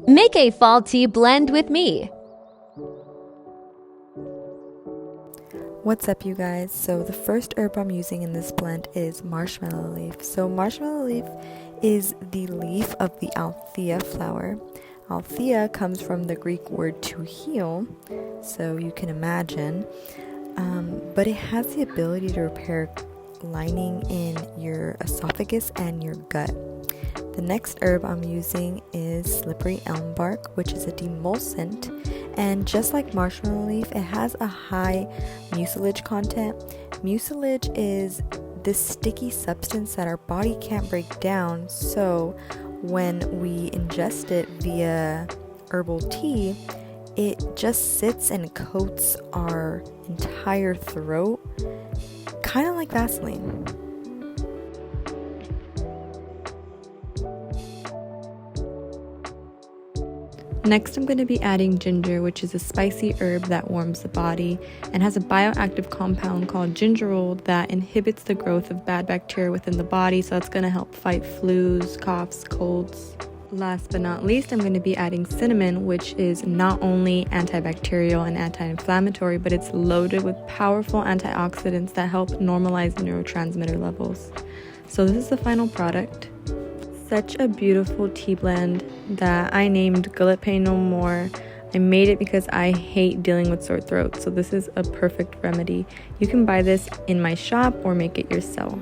Make a fall tea blend with me. What's up, you guys? So the first herb I'm using in this blend is marshmallow leaf. So marshmallow leaf is the leaf of the Althea flower. Althea comes from the Greek word to heal, so you can imagine. But it has the ability to repair lining in your esophagus and your gut. The next herb I'm using is slippery elm bark, which is a demulcent, and just like marshmallow leaf, it has a high mucilage content. Mucilage is this sticky substance that our body can't break down, so when we ingest it via herbal tea, it just sits and coats our entire throat, kind of like Vaseline. Next, I'm going to be adding ginger, which is a spicy herb that warms the body and has a bioactive compound called gingerol that inhibits the growth of bad bacteria within the body, so that's going to help fight flus, coughs, colds. Last but not least, I'm going to be adding cinnamon, which is not only antibacterial and anti-inflammatory, but it's loaded with powerful antioxidants that help normalize neurotransmitter levels. So this is the final product. Such a beautiful tea blend that I named Gullet Pay No More. I made it because I hate dealing with sore throat, so this is a perfect remedy. You can buy this in my shop or make it yourself.